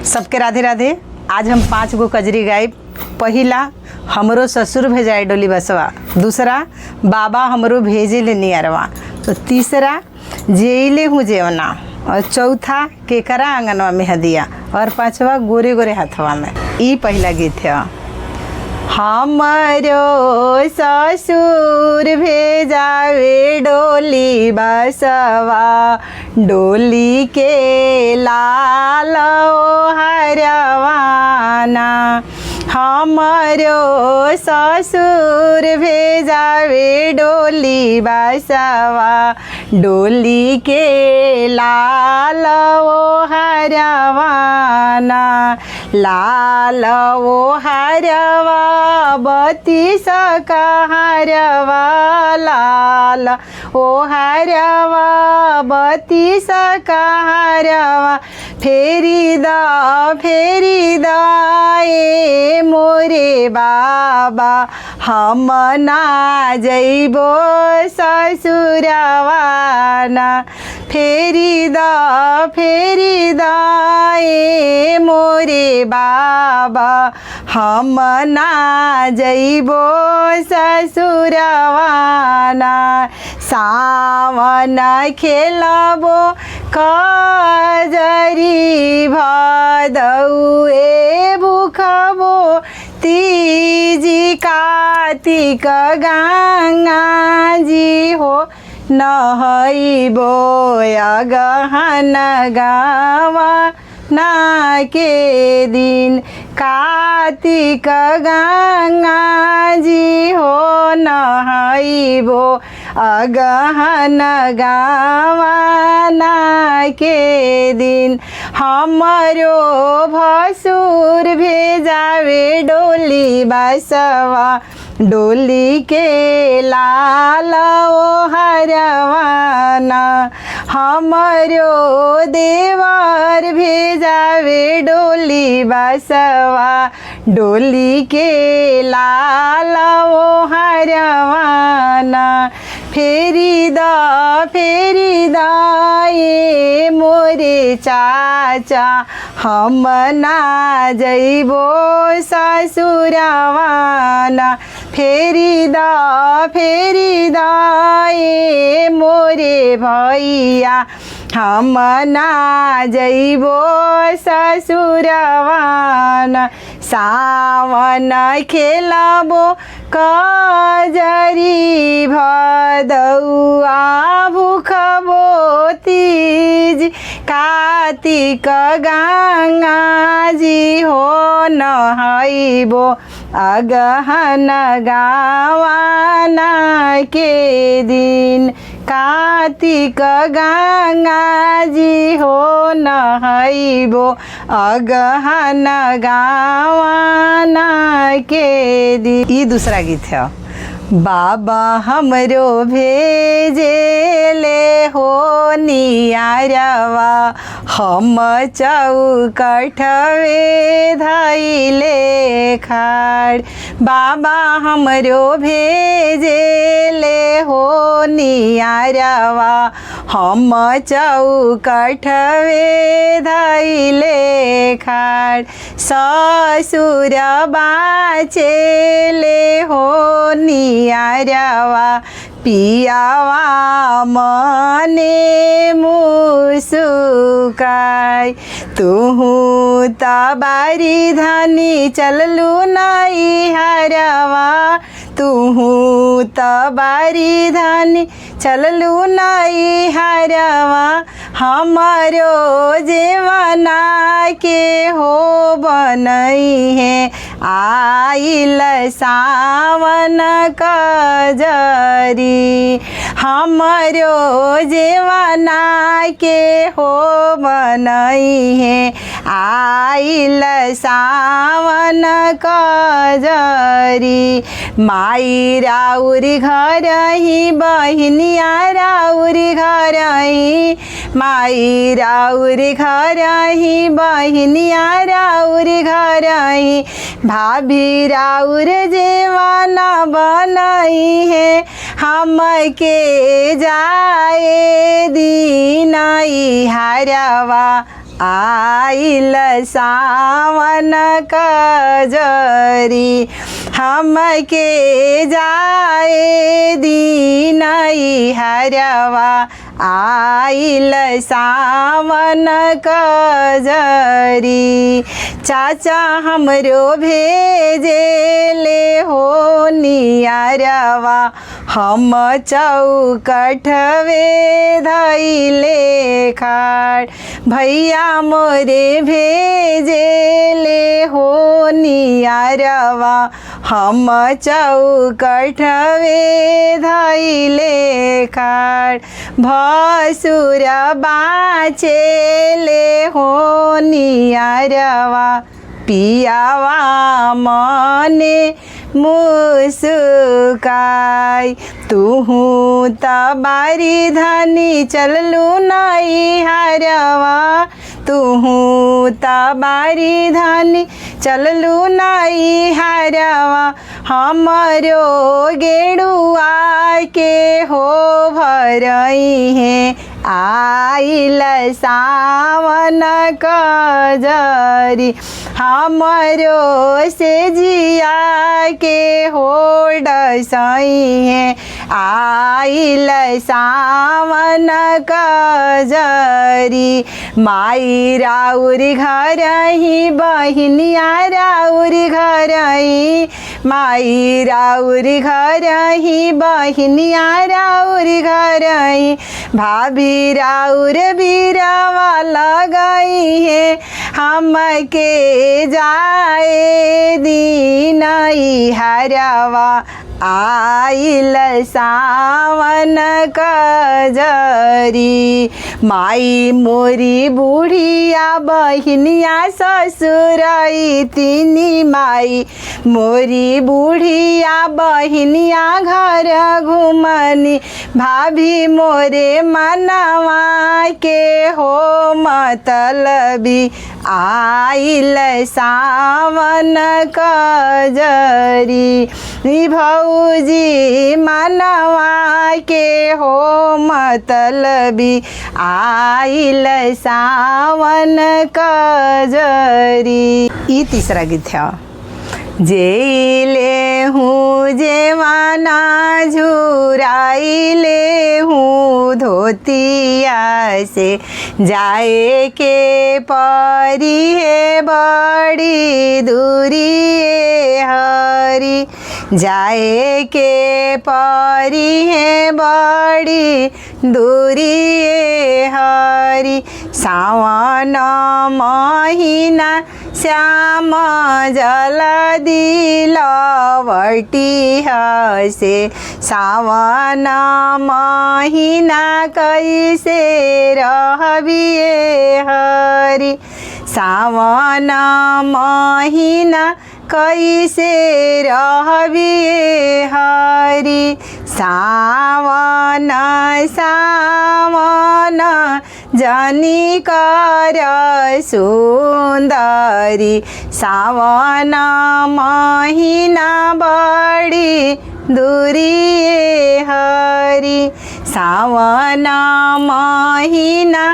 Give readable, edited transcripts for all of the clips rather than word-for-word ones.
सबके राधे राधे। आज हम 5 गो कजरी गायब। पहिला हमरो ससुर भेजाए डोली बसवा, दूसरा बाबा हमरो भेजे ले नियरवा, तो तीसरा जेले हूँ जेवना, और चौथा केकरा आंगनवा में हदिया, और पांचवा गोरे गोरे हाथवा में। ई पहला गीत है। हमरो ससुर भेजावे डोली बसवा, डोली के लाल हरवाना। हमरो ससुर भेजावे डोली बसवा, डोली के लाल हरवाना। लाल वो हरवा बत्तीस का हरवा, लाल ओ हरवा बत्तीस का हरवा। फेरी दा ए मोरे बाबा, हम ना जइबो ससुरवाना। फेरी दा ए मोरे बाबा, हम ना जइबो ससुरवाना। सावन खेलबो कजरी भदौए भूखबो, तीजी कार्तिक गंगा जी हो नहइबो अगहन गावा ना के दिन। कार्तिक गंगा जी हो नहइबो अगहन गावा ना के दिन। हमरो भसुर भेजावे डोली बसवा, डोली के लाल ओ हरवाना। हमरो देवर भेजावे डोली बसवा, डोली के लाल ओ हरवाना। फेरी दा ए मोरे चाचा, हम ना जइबो ससुरवाना। फेरी दा ए मोरे भैया, हम ना जइबो ससुरवाना। सावन खेलबो कजरी भदौआ, भूखबो तीज कार्तिक गंगा जी हो नहइबो अगहन गावाना के दिन। कार्तिक गंगा जी हो नहइबो अगहन गावाना के दिन। ये दूसरा गीत है। बाबा हमरो भेजेले हो नियरवा, हम चौकठवे धइले खाड़। बाबा हमरो भेजेले हो नियरवा, हम चौकठवे धइले खाड़। ससुर बाचेले हो नियरवा, पियावा मने मुसुकाय। तुहू तबारी धनी चललू नई हरवा, तुहू तबारी धनी चललू नई हरवा। हमरो जेवना के हो बनई है, आइल सावन कजरी। हमरो जेवना के हो बनई है, आइल सावन कजरी। माई राउरी घर ही, बहिनिया राउरी घर ही। माई राउरी घर ही, बहिनिया राउरी घर ही। भाभी राउर जेवाना बनई है, हम के जाए दीनाई हरवा आइल सावन कजरी हमके जाए दीनई हरवा आइल सावन कजरी चाचा हमरो भेजेले हो नियरवा हम चौकठवे धैले खाट भैया मोरे भेजेले हो नियरवा हम चौकठवे धैले खाट भसुर बाचेले हो नियरवा पियावा मने मुस्काई तुहू तबारी धनी चललू नई हरवा तुहू तबारी धनी चललू नई हरवा हमरो गेड़ुआ के हो भरई है आइल सावन कजरी हमरो से जिया के हो डसई है आइल सावन कजरी माई राउर घर ही बहिनिया राउर घर ही माई राउर घर ही बहिनिया राउर घर ही भाभी राउर बीरवा लगई है हमके जाए दीनई हरवा आइल सावन कजरी माई मोरी बुढ़िया बहिनिया ससुरई तिनी माई मोरी बुढ़िया बहिनिया घर घुमनी भाभी मोरे मनवा के हो मतलबी आइल सावन कजरी भौजी मनवा के हो मतलबी आइल सावन कजरी। ई तीसरा गीत है जेले हूँ जेवाना झुराइले हूँ धोतिया से जाए के परी है बड़ी दूरी हरी जाए के परी है बड़ी दूरी हरी सावन महीना श्याम जल दिलवटी हसे सावन महीना कैसे रहबिए हरि सावन महीना कैसे रहबिए हरि सावन सावन जनी कर सुंदरी सावन महीना बड़ी दूरी हरि सावन महीना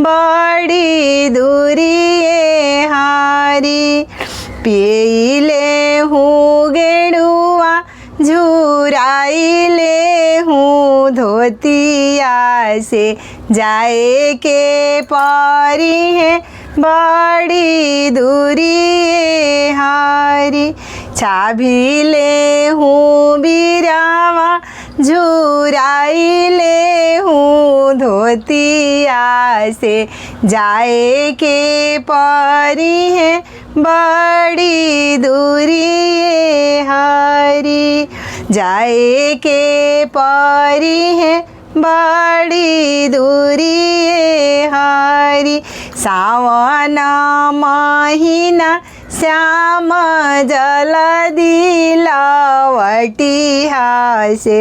बड़ी दूरी हरि पीले हूँ गेड़ुआ झुराइले हूँ धोतिया से जाए के परी है बड़ी दूरी हरी चाभिले हूँ बीरावा झुराइले हूँ धोतिया से जाए के परी है बड़ी दूरी हरी जाए के परी है बड़ी दूरी हरी सावन महीना श्याम जल दिलवटी हसे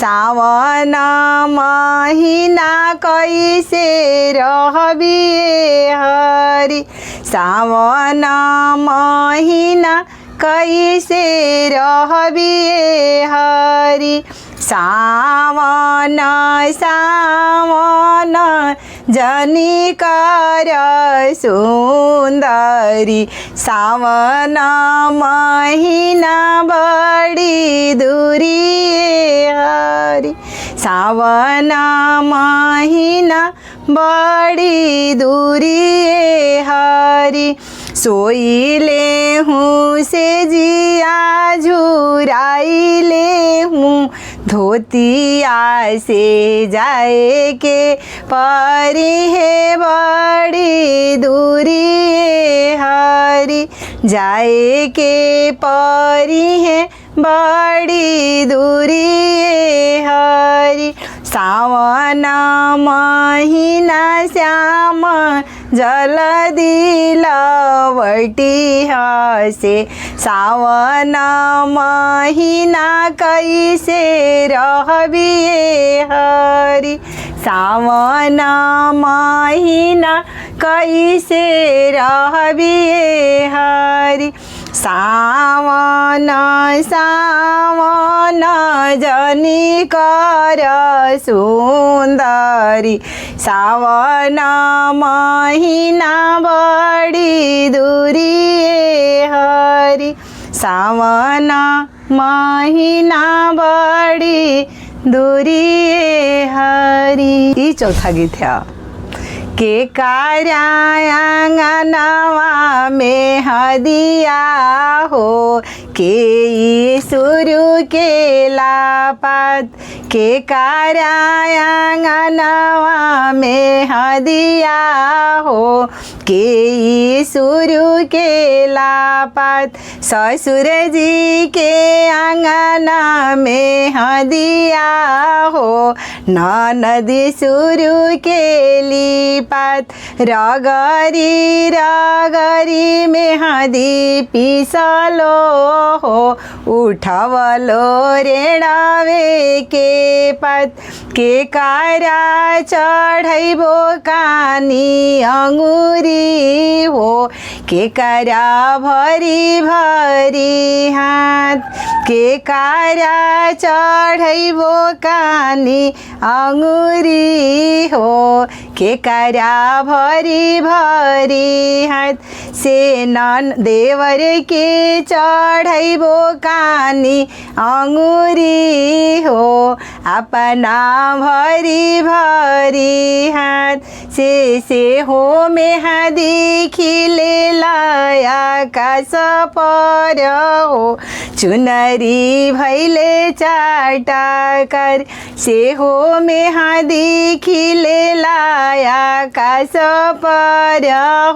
सावन महीना कैसे रहबिए हरि सावन महीना कैसे रहबिए हरि सावन सावन जनी कर सुंदरी सावन महीना बड़ी दूरी हरी सावन महीना बड़ी दूरी हरी सोईले हूँ से जिया झुराइले हूँ धोतिया से जाए के परी है बड़ी दूरी हरी जाए के परी है बड़ी दूरी हरी सावन महीना श्याम जल दिलवटी हसे सावन महीना कैसे रहबिए हरी सावन महीना कैसे रहबिए हरी सावन सावन जनी कर सुंदरी सावन महीना बड़ी दूरी हरी सावन महीना बड़ी दूरी हरी। ई चौथा गीत है के कार्यांगनवा में हदिया हो के शुरू के लापत के कार्यांगनवा में हदिया हो के शुरू के लापत ससुर जी के आंगना में हदिया हो ननदी शुरू के लिपात रगरी रगरी में हदी पिसलो हो उठवलो रेणावे के पत के कारा चढ़ैबो कानी अंगुरी हो के करा भरी भरी हाथ के कारा चढ़ैबो कानी अंगुरी हो के करा भरी भरी हाथ से नन देवर के चढ़ैबो कानी अंगुरी हो अपना भरी भरी हाथ से हो में हदी खिले लाया कास पर हो चुनरी भैले चाटा कर से हो में हदी खिले लाया कास पर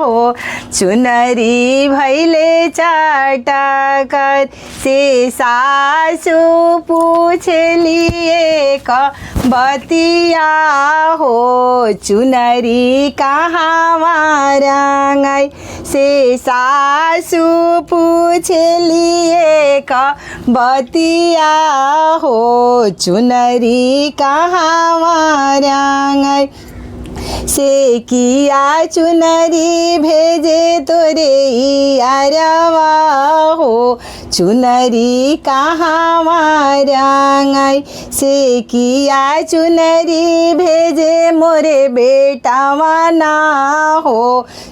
हो चुनरी भैले चाटा कर से सासु पूछलिए क बतिया हो चुनरी कहाँ मारांगाई से सासु पूछलिए क बतिया हो चुनरी कहाँ मारांगाई से किया चुनरी भेजे तोरे यारवा हो चुनरी कहाँ मारांगाई से किया चुनरी भेजे मोरे बेटावा ना हो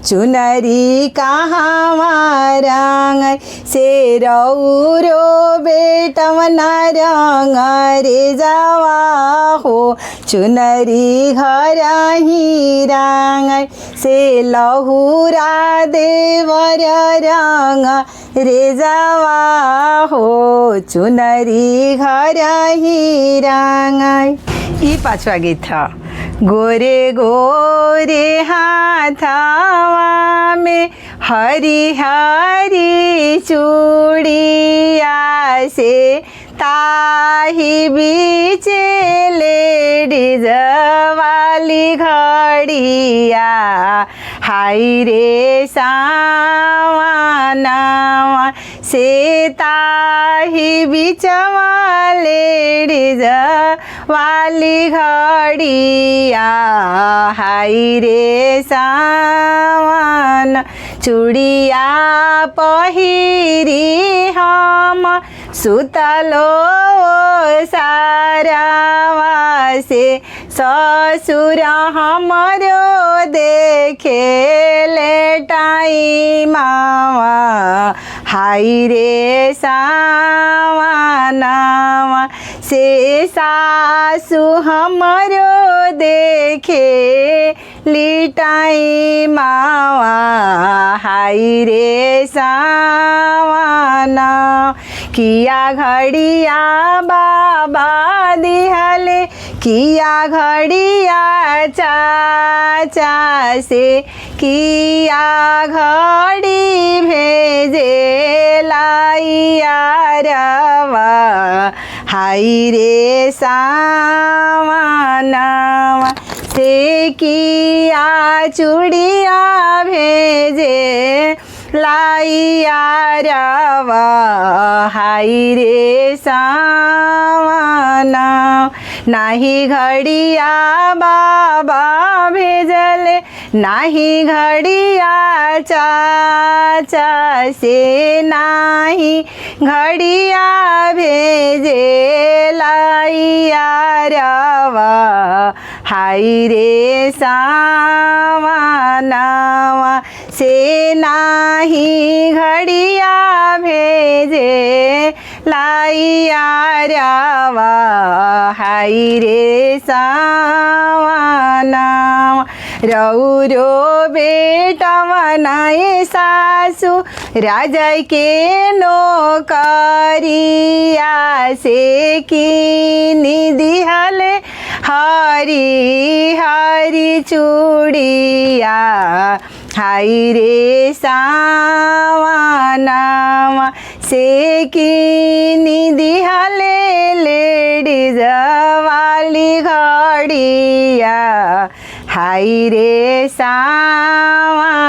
चुनरी कहाँ मारांगाई से रौरो बेटावा ना रंग रे जावा हो चुनरी घर ही रांगाई से लहुरा देवर रंग रे जावा हो चुनरी घर ही रांगाई। ई पांचवा गीत था गोरे गोरे हाथावा में हरी हरी चूड़िया से ताही बीच लेडीज वाली घड़िया हाय रे सावनावा से ताही बीच लेडीज वाली घड़िया हाय रे सावन चूड़िया पहिरी हम सुतलो सारावा से ससुर हमरो देखे टाइमावा हाय रे सावनावा से सासु हमरो देखे टाइमावा हाय रे सावना किया घड़िया बाबा दिहले किया घड़िया चाचा से किया घड़ी भेजे लाइया रवा हाय रे सावनावा से किया चूड़िया भेजे लाइया रवा हाय रे सावना नाही घड़िया बाबा भेजले नाही घड़िया चाचा से नाही घड़िया भेजे लाइया रवा हाय रे सावनावा से नाही घड़िया भेजे लाइया रवा हाय रे सावनावा रौरो बेटा बनाए सासु राजा के नौकरिया से कीनी दिहले हरी हरी चूड़िया हाय रे सावनावा से कीनी दिहले लेडीज वाली घड़िया हाय रे सावनावा।